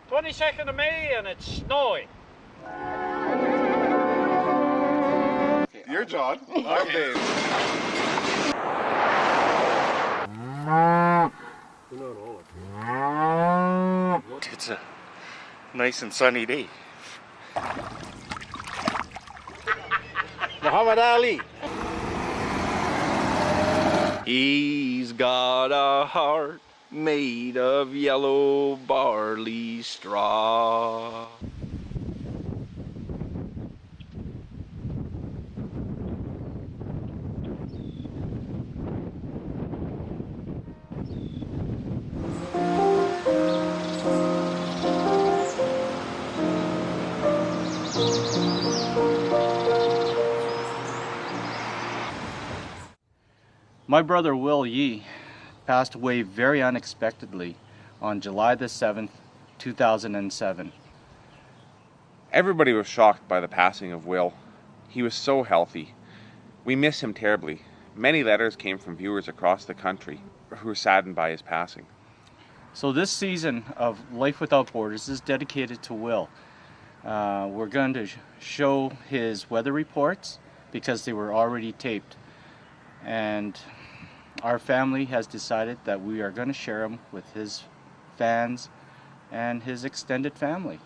22nd of May and it's snowing. You're John. I'm Dave. It's a nice and sunny day. Muhammad Ali. He's got a heart made of yellow barley straw. My brother Willie passed away very unexpectedly on July the 7th, 2007. Everybody was shocked by the passing of Will. He was so healthy. We miss him terribly. Many letters came from viewers across the country who were saddened by his passing. So this season of Life Without Borders is dedicated to Will. We're going to show his weather reports because they were already taped. And our family has decided that we are going to share them with his fans and his extended family.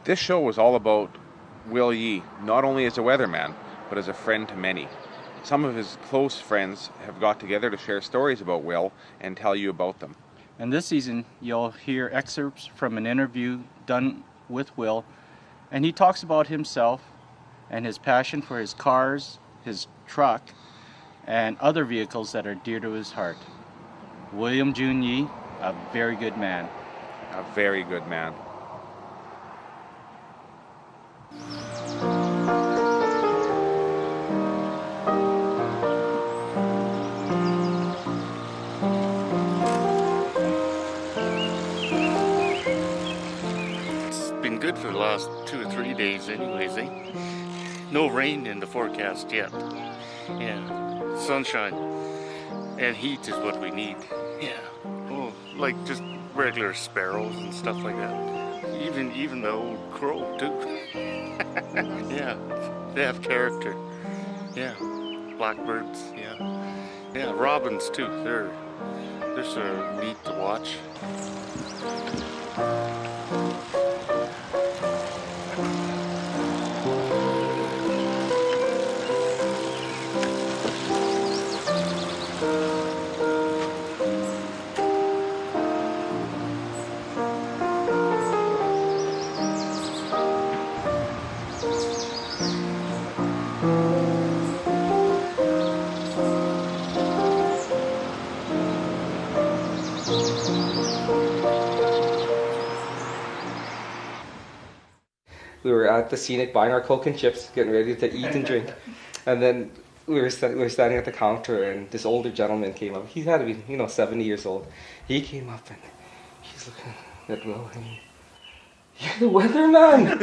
This show was all about Will Yee, not only as a weatherman, but as a friend to many. Some of his close friends have got together to share stories about Will and tell you about them. And this season, you'll hear excerpts from an interview done with Will, and he talks about himself and his passion for his cars, his truck, and other vehicles that are dear to his heart. William June Yee, a very good man. A very good man. It's been good for the last 2 or 3 days anyways, eh? No rain in the forecast yet. Yeah, sunshine and heat is what we need. Yeah, oh, like just regular sparrows and stuff like that. Even the old crow too. Yeah, they have character. Yeah, blackbirds. Yeah, robins too. They're sort of neat to watch. We were at the Scenic buying our Coke and chips, getting ready to eat and drink. And then we were standing at the counter, and this older gentleman came up. He had to be, 70 years old. He came up and he's looking at Will, and "You're the weatherman!"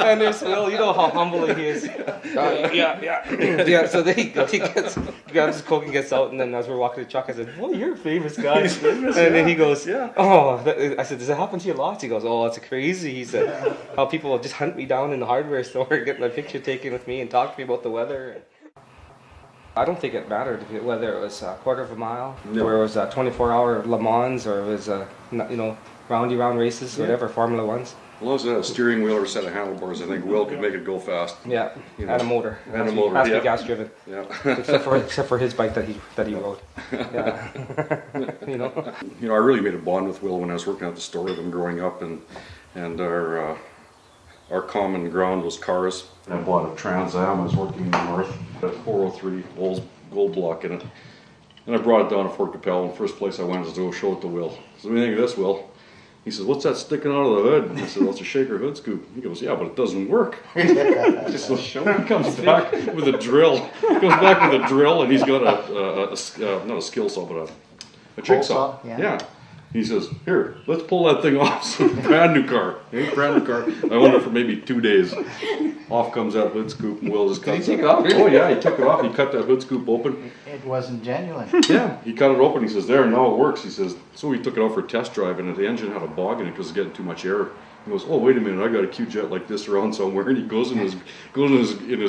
And there's Will, you know how humble he is. Yeah, so then he grabs his Coke and gets out, and then as we're walking to the truck, I said, "Well, you're a famous guy." And then he goes, "Oh," I said, "Does it happen to you lots?" He goes, "Oh, it's crazy." He said, "How people will just hunt me down in the hardware store, get my picture taken with me and talk to me about the weather." I don't think it mattered whether it was a quarter of a mile, or it was a 24-hour Le Mans, or it was roundy round races, whatever, Formula Ones. As long as it had a steering wheel or a set of handlebars, I think Will could make it go fast. Yeah, and a motor. And a motor, has to be gas driven. Yeah. except for his bike that he rode. Yeah. I really made a bond with Will when I was working at the store with him growing up, and our common ground was cars. I bought a Trans Am. I was working in the north, at 403 gold block in it. And I brought it down to Fort Capel, and the first place I went was to go show it to Will. So what do you think of this, Will? He says, "What's that sticking out of the hood?" And I said, "Well, it's a shaker hood scoop." He goes, "Yeah, but it doesn't work." So he comes back with a drill. And he's got not a skill saw, but a jigsaw. Yeah. He says, "Here, let's pull that thing off." So brand new car. Brand new car. I owned it for maybe 2 days. Off comes that hood scoop, and Will just Did he cuts take it off? Oh yeah, he took it off. He cut that hood scoop open. It wasn't genuine. Yeah, he cut it open. He says, "There, now it works." He says, so he took it out for a test drive, and the engine had a bog in it because it's getting too much air. He goes, "Oh, wait a minute, I got a Q-jet like this around somewhere." And he goes in his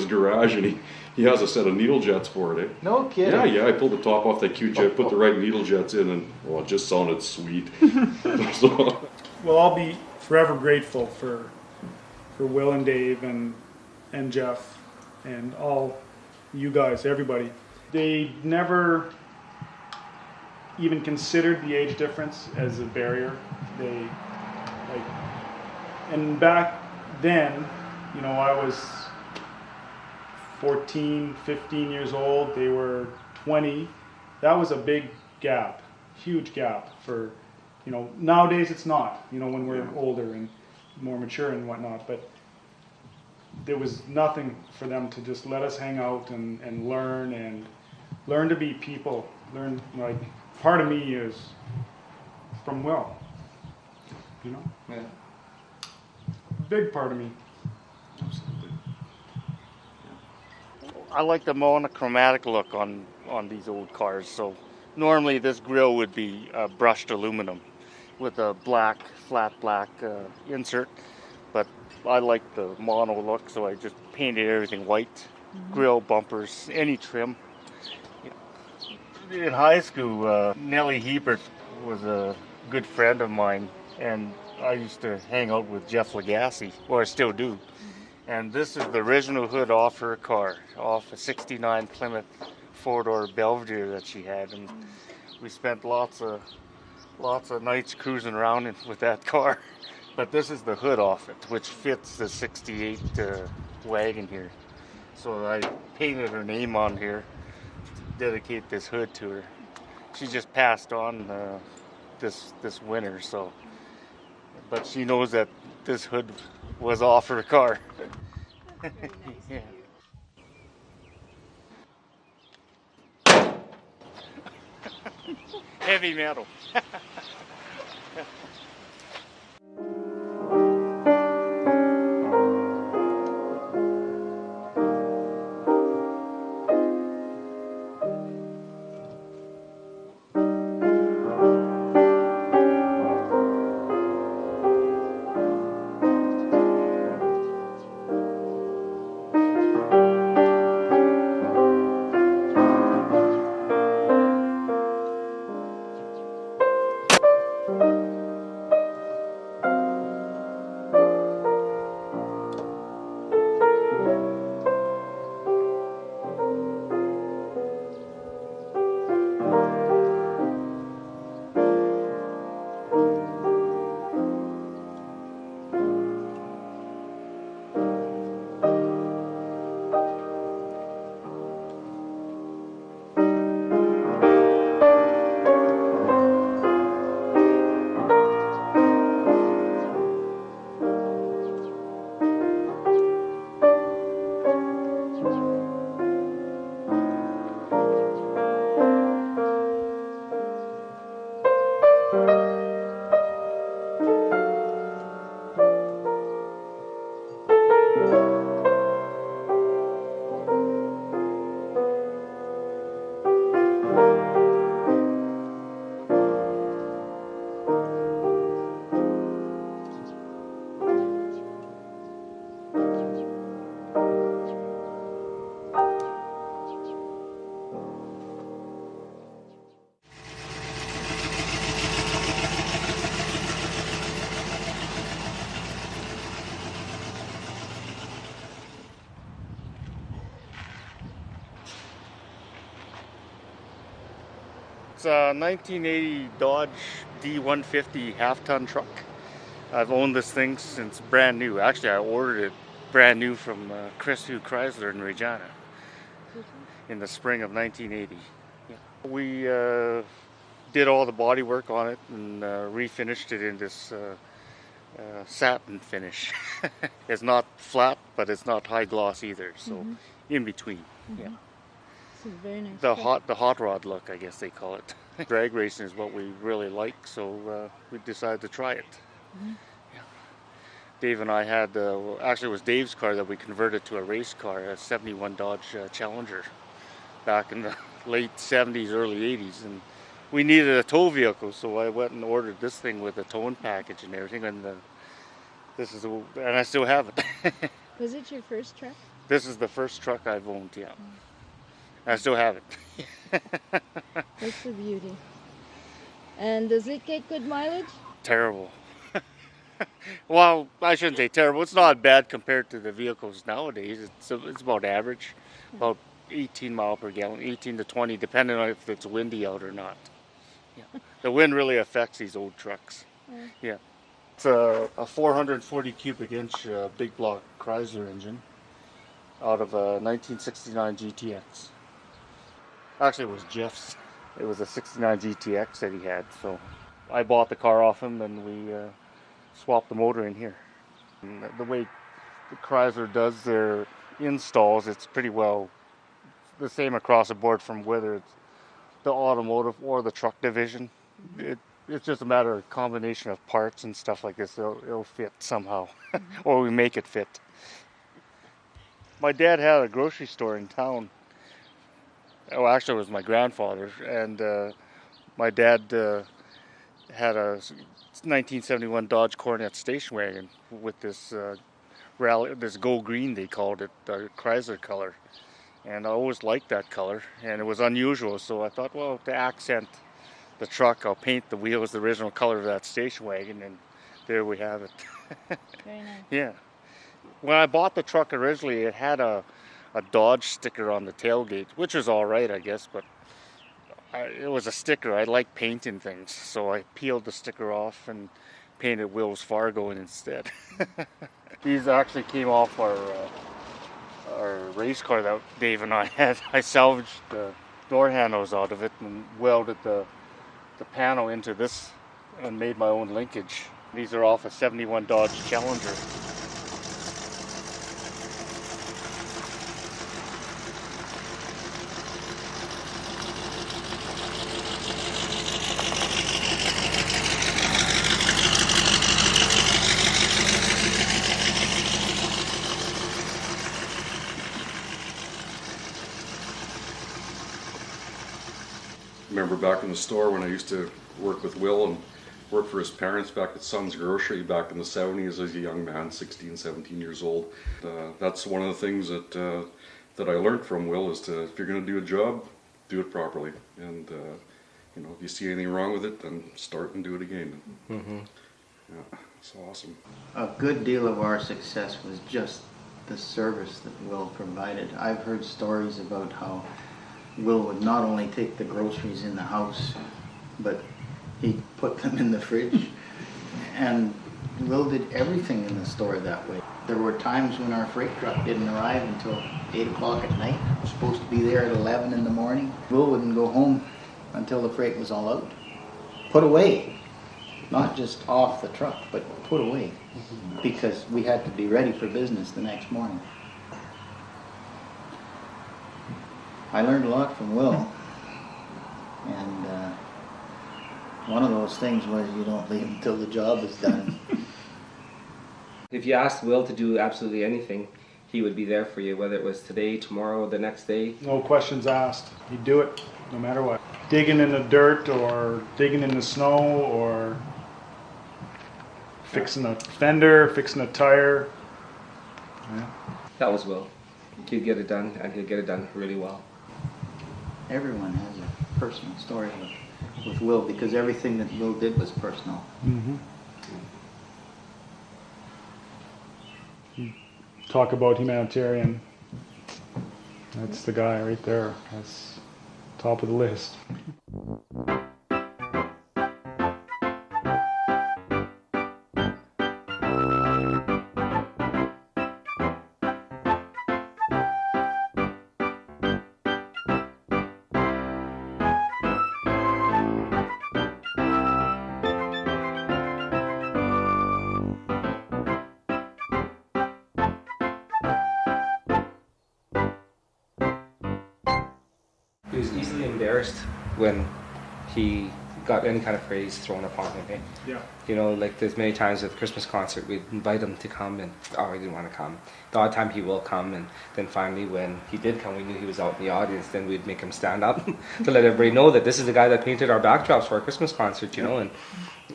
garage, and he has a set of needle jets for it. Eh? No kidding. Yeah. I pulled the top off that Q-jet, put the right needle jets in, and well, it just sounded sweet. So, Well, I'll be forever grateful for Will and Dave and Jeff and all you guys, everybody. They never even considered the age difference as a barrier. And back then, you know, I was 14, 15 years old. They were 20. That was a big gap, huge gap for, you know, nowadays it's not, you know, when we're older and more mature and whatnot, but there was nothing for them to just let us hang out and learn to be people. Learn, like, part of me is from Will, you know? Yeah. Big part of me. I like the monochromatic look on these old cars. So normally this grille would be brushed aluminum with a flat black insert, but I like the mono look, so I just painted everything white. Grille, bumpers, any trim. In high school, Nellie Hebert was a good friend of mine, and I used to hang out with Jeff Legassi, or I still do. And this is the original hood off her car, off a '69 Plymouth four-door Belvedere that she had, and we spent lots of nights cruising around with that car. But this is the hood off it, which fits the '68 wagon here. So I painted her name on here to dedicate this hood to her. She just passed on this winter, so. But she knows that this hood was off her car. Yeah. Heavy metal. It's a 1980 Dodge D150 half-ton truck. I've owned this thing since brand new. Actually, I ordered it brand new from Chrysler Chrysler in Regina in the spring of 1980. Yeah. We did all the body work on it and refinished it in this satin finish. It's not flat, but it's not high gloss either, so in between. Yeah. It's a very nice The truck. hot rod look, I guess they call it. Drag racing is what we really like, so we decided to try it. Mm-hmm. Yeah. Dave and I had, actually it was Dave's car that we converted to a race car, a 71 Dodge Challenger back in the late 70s, early 80s. And we needed a tow vehicle, so I went and ordered this thing with a towing package and everything. And and I still have it. Was it your first truck? This is the first truck I've owned, yeah. I still have it. That's a beauty. And does it get good mileage? Terrible. Well, I shouldn't say terrible. It's not bad compared to the vehicles nowadays. It's about average, about 18 mile per gallon, 18 to 20, depending on if it's windy out or not. Yeah. The wind really affects these old trucks. Yeah. It's a 440 cubic inch big block Chrysler engine out of a 1969 GTX. Actually, it was Jeff's. It was a 69 GTX that he had, so I bought the car off him and we swapped the motor in here. And the way the Chrysler does their installs, it's pretty well the same across the board, from whether it's the automotive or the truck division. It's just a matter of combination of parts and stuff like this. It'll fit somehow, or we make it fit. My dad had a grocery store in town. Oh, actually, it was my grandfather, and my dad had a 1971 Dodge Coronet station wagon with this this gold green, they called it, the Chrysler color. And I always liked that color, and it was unusual, so I thought, well, to accent the truck, I'll paint the wheels the original color of that station wagon, and there we have it. Very nice. Yeah. When I bought the truck originally, it had a Dodge sticker on the tailgate, which was all right, I guess, but it was a sticker. I like painting things, so I peeled the sticker off and painted Wells Fargo in instead. These actually came off our race car that Dave and I had. I salvaged the door handles out of it and welded the panel into this and made my own linkage. These are off a 71 Dodge Challenger. Remember back in the store when I used to work with Will and work for his parents back at Son's Grocery back in the 70s as a young man, 16, 17 years old. That's one of the things that I learned from Will is to, if you're going to do a job, do it properly. And you know, if you see anything wrong with it, then start and do it again. Mm-hmm. Yeah, it's awesome. A good deal of our success was just the service that Will provided. I've heard stories about how Will would not only take the groceries in the house, but he'd put them in the fridge. And Will did everything in the store that way. There were times when our freight truck didn't arrive until 8 o'clock at night. It was supposed to be there at 11 in the morning. Will wouldn't go home until the freight was all out. Put away. Not just off the truck, but put away. Because we had to be ready for business the next morning. I learned a lot from Will, and one of those things was you don't leave until the job is done. If you asked Will to do absolutely anything, he would be there for you, whether it was today, tomorrow, the next day. No questions asked. He'd do it no matter what. Digging in the dirt or digging in the snow or fixing a fender, fixing a tire. Yeah. That was Will. He'd get it done, and he'd get it done really well. Everyone has a personal story with Will because everything that Will did was personal. Mm-hmm. Talk about humanitarian. That's the guy right there. That's top of the list. used to be embarrassed when he got any kind of praise thrown upon him. Eh? Yeah. You know, like there's many times at the Christmas concert we'd invite him to come and he didn't want to come. The odd time he will come, and then finally when he did come, we knew he was out in the audience, then we'd make him stand up to let everybody know that this is the guy that painted our backdrops for our Christmas concert, you know, and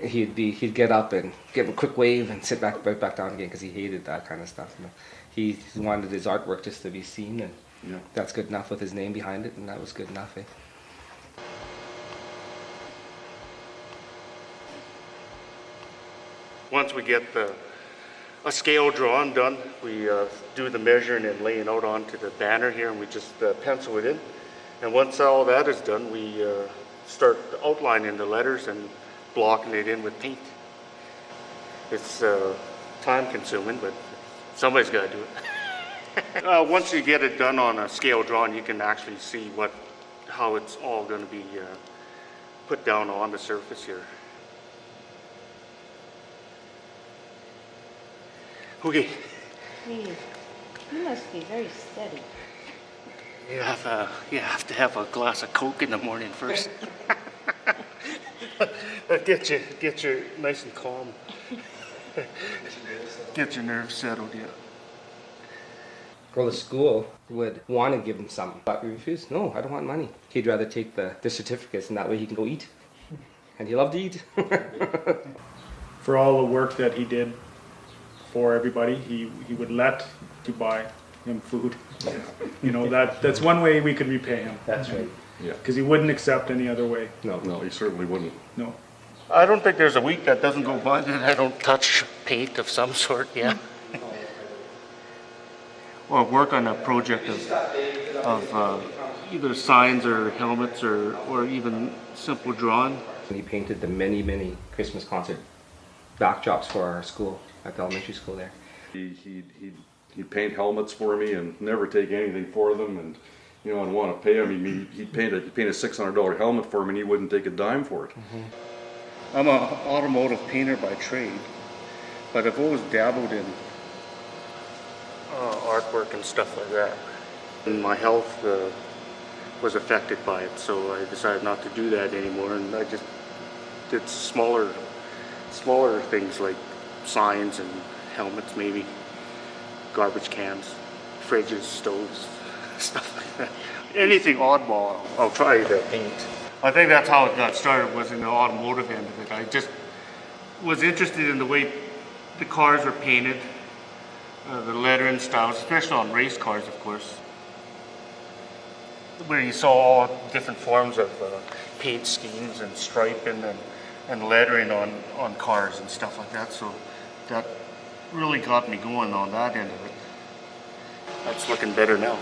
he'd get up and give a quick wave and sit back down again because he hated that kind of stuff. You know? He wanted his artwork just to be seen, and that's good enough with his name behind it, and that was good enough. Eh? Once we get a scale drawn done, we do the measuring and laying out onto the banner here, and we just pencil it in. And once all that is done, we start outlining the letters and blocking it in with paint. It's time consuming, but somebody's got to do it. Once you get it done on a scale drawing, you can actually see how it's all going to be put down on the surface here. Okay. Hey, you must be very steady. You have to have a glass of Coke in the morning first. Get you nice and calm. Get your nerves settled, yeah. Girl at school would want to give him something, but we refused. No, I don't want money. He'd rather take the certificates, and that way he can go eat. And he loved to eat. For all the work that he did for everybody, he would let you buy him food. You know, that's one way we could repay him. That's right. Yeah. Because he wouldn't accept any other way. No, he certainly wouldn't. No. I don't think there's a week that doesn't go by that I don't touch paint of some sort, yeah. Or work on a project of either signs or helmets or even simple drawing. He painted the many Christmas concert backdrops for our school, at the elementary school there. He'd paint helmets for me and never take anything for them, and you know, I'd want to pay him. He'd paint a $600 helmet for me, and he wouldn't take a dime for it. Mm-hmm. I'm an automotive painter by trade, but I've always dabbled in artwork and stuff like that. And my health was affected by it, so I decided not to do that anymore, and I just did smaller things like signs and helmets, maybe garbage cans, fridges, stoves, stuff like that. Anything oddball, I'll try to paint. I think that's how it got started, was in the automotive end of it. I just was interested in the way the cars were painted, the lettering styles, especially on race cars, of course, where you saw all different forms of paint schemes and striping and lettering on cars and stuff like that. So that really got me going on that end of it. That's looking better now.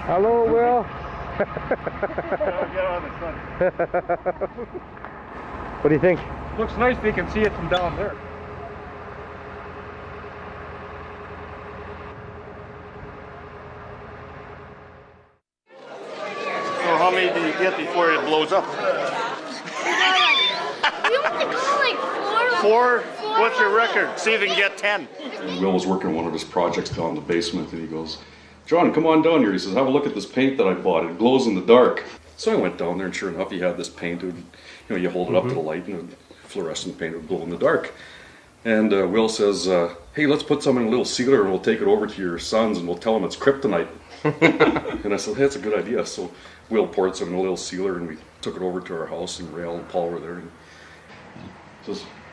Hello, Will. What do you think? Looks nice, they can see it from down there. So how many do you get before it blows up? We only got like Four? What's your record? See if you can get 10. Will was working on one of his projects down in the basement, and he goes, "John, come on down here." He says, "Have a look at this paint that I bought. It glows in the dark." So I went down there, and sure enough, he had this paint. It would, you know, you hold it up to the light, and fluorescent paint would glow in the dark. And Will says, "Hey, let's put some in a little sealer, and we'll take it over to your sons, and we'll tell them it's kryptonite." And I said, "Hey, that's a good idea." So Will poured some in a little sealer, and we took it over to our house, and Rael and Paul were there. And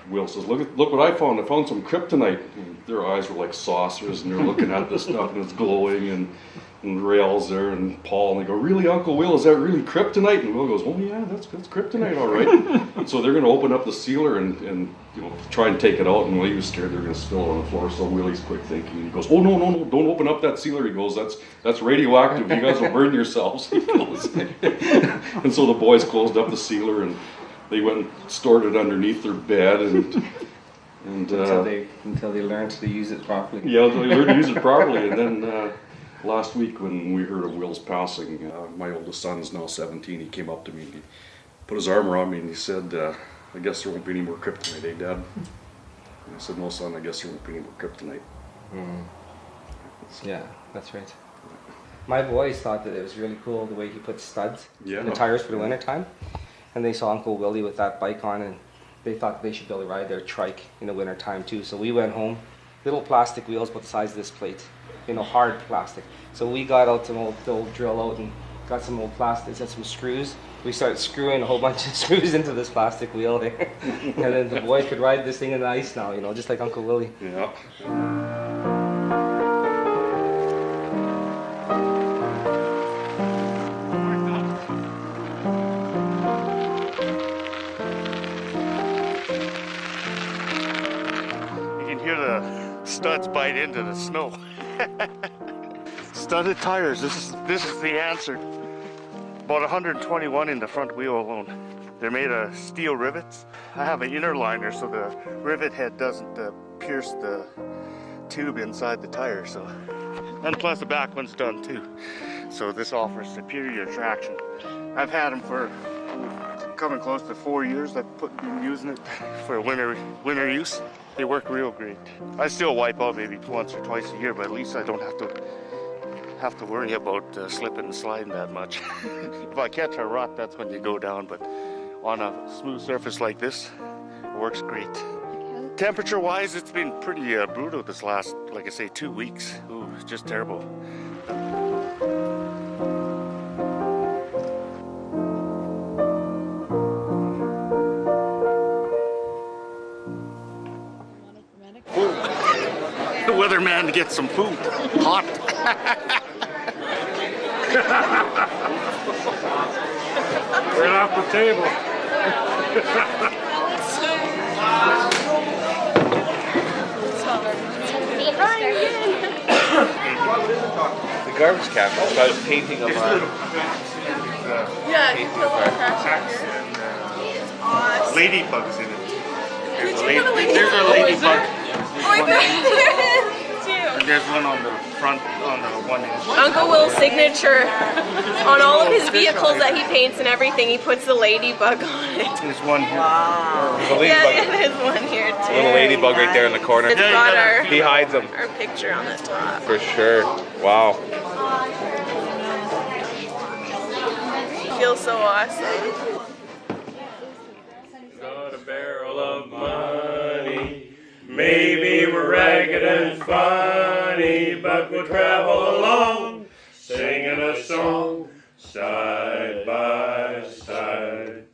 Will says, look what I found. I found some kryptonite." And their eyes were like saucers, and they're looking at this stuff, and it's glowing, and Rael's there, and Paul, and they go, "Really, Uncle Will, is that really kryptonite?" And Will goes, "Oh yeah, that's kryptonite, all right." So they're going to open up the sealer and you know, try and take it out, and Willie was scared they're going to spill it on the floor. So Willie's quick thinking. He goes, "Oh no, don't open up that sealer." He goes, "That's radioactive. You guys will burn yourselves." He goes. And so the boys closed up the sealer, and they went and stored it underneath their bed, and until they learned to use it properly. Yeah, until they learned to use it properly. And then last week when we heard of Will's passing, my oldest son is now 17. He came up to me and put his arm around me and he said, I guess there won't be any more kryptonite, eh, Dad? And I said, no, son, I guess there won't be any more kryptonite. Yeah, that's right. My boys thought that it was really cool the way he put studs in the Yeah. tires for the winter time. And they saw Uncle Willie with that bike on, and they thought they should be able to ride their trike in the winter time too. So we went home, little plastic wheels about the size of this plate, hard plastic. So we got out some old drill out and got some old plastics and some screws. We started screwing a whole bunch of screws into this plastic wheel there. And then the boys could ride this thing in the ice now, just like Uncle Willie. Yeah. You can hear the studs bite into the snow. Studded tires, this is the answer. About 121 in the front wheel alone. They're made of steel rivets. I have an inner liner so the rivet head doesn't pierce the tube inside the tire. And plus the back one's done too. So this offers superior traction. I've had them for coming close to 4 years. I've been using it for winter use. They work real great. I still wipe out maybe once or twice a year, but at least I don't have to worry about slipping and sliding that much. If I catch a rut, that's when you go down, but on a smooth surface like this, it works great. Temperature wise, it's been pretty brutal this last, like I say, 2 weeks. Ooh, it's just terrible. The weatherman gets some food. Hot. Right off the table. The garbage can, so I was painting them on. Yeah, you put a little crash in here. Awesome. Ladybugs in it. Did you put a ladybug? There's a ladybug. Oh my god, there is too. And there's one on the front, on the one end. Uncle Will's signature on all of his vehicles that he paints and everything, he puts the ladybug on it. There's one here. There's a Yeah, ladybug. there's one here too. Little ladybug right there in the corner. It's got He hides them. our picture on the top. For sure. Wow. Feels so awesome. Got a barrel of money. Maybe we're ragged and funny, but we'll travel along, singing a song, side by side.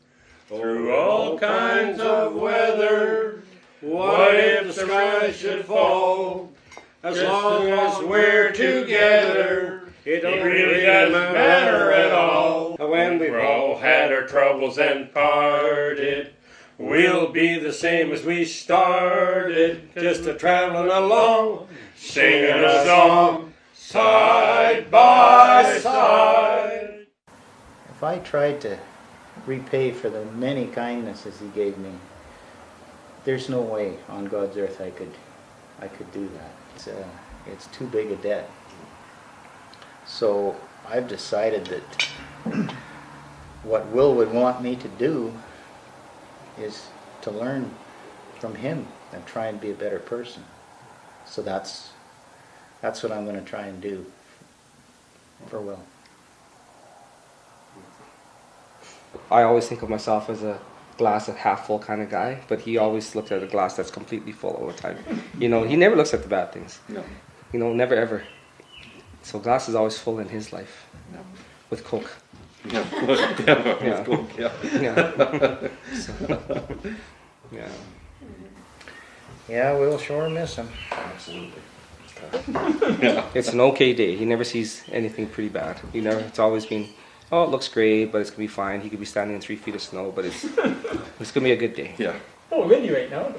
Through all kinds of weather, what if the sky should fall? As long as we're together, it don't really doesn't matter at all. When we've all had our troubles and parted, we'll be the same as we started, just a traveling along, singing a song, side by side. If I tried to repay for the many kindnesses he gave me, there's no way on God's earth I could do that. It's too big a debt. So I've decided that what Will would want me to do is to learn from him and try and be a better person. So that's what I'm going to try and do for Will. I always think of myself as a glass half full kind of guy, but he always looks at a glass that's completely full all the time. He never looks at the bad things. No. Never ever. So glass is always full in his life. No. With Coke. Yeah. Yeah. Cool. Yeah. Yeah. Yeah. Yeah, we'll sure miss him. Absolutely. It's an okay day. He never sees anything pretty bad. It's always been, oh, it looks great, but it's gonna be fine. He could be standing in 3 feet of snow, but it's gonna be a good day. Yeah. Oh, windy right now.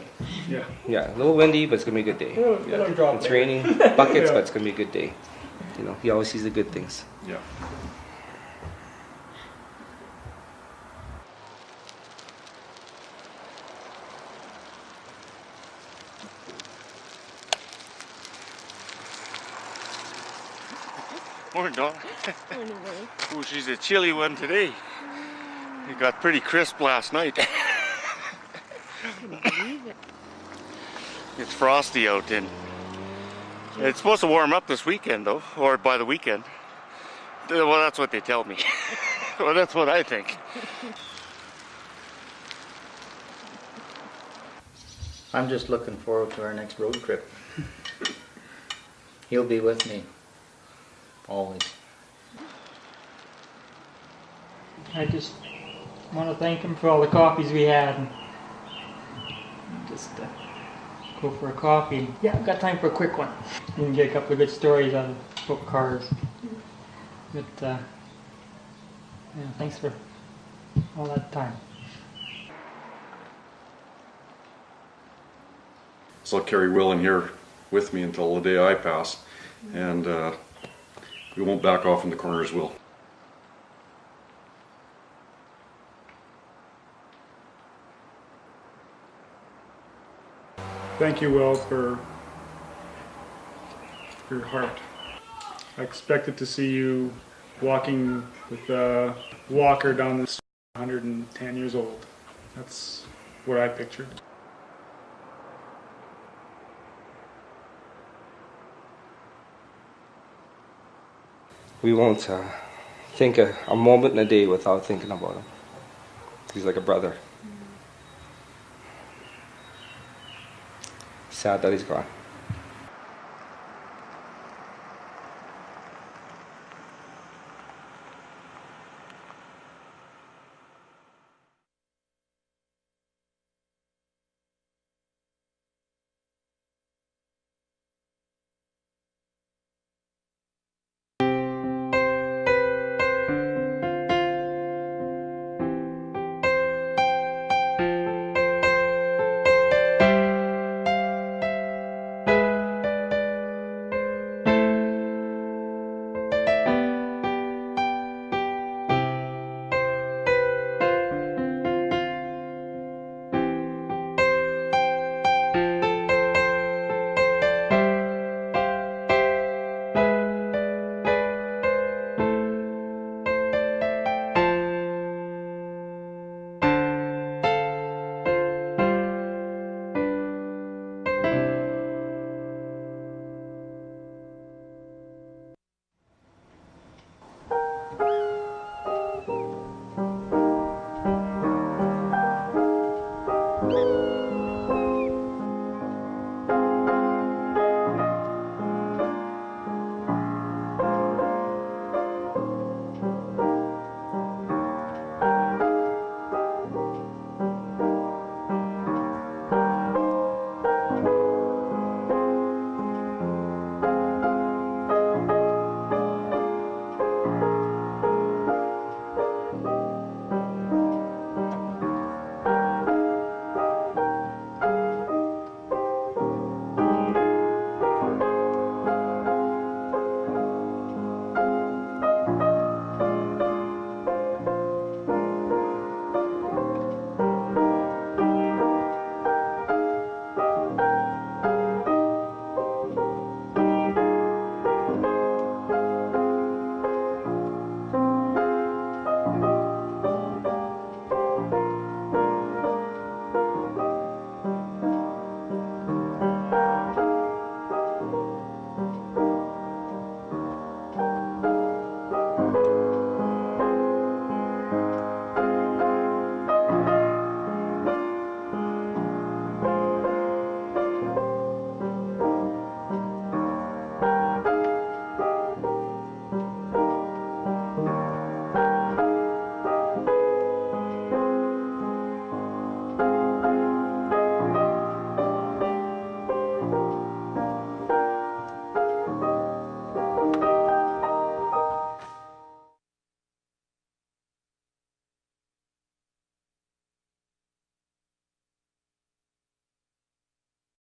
Yeah. Yeah, a little windy, but it's gonna be a good day. It'll drop It's later. raining buckets, but it's gonna be a good day. He always sees the good things. Yeah. Morning, Dawn. Oh, she's a chilly one today. It got pretty crisp last night. It's frosty out and it's supposed to warm up this weekend though, or by the weekend. Well, that's what they tell me. Well, that's what I think. I'm just looking forward to our next road trip. He'll be with me, always. I just want to thank him for all the coffees we had. And just go for a coffee. Yeah, I've got time for a quick one. You can get a couple of good stories out of book cars. But yeah, thanks for all that time. So I'll carry Will in here with me until the day I pass, and we won't back off in the corners, Will. Thank you, Will, for your heart. I expected to see you walking with a walker down the street, 110 years old. That's what I pictured. We won't think a moment in a day without thinking about him. He's like a brother. Sad that he's gone.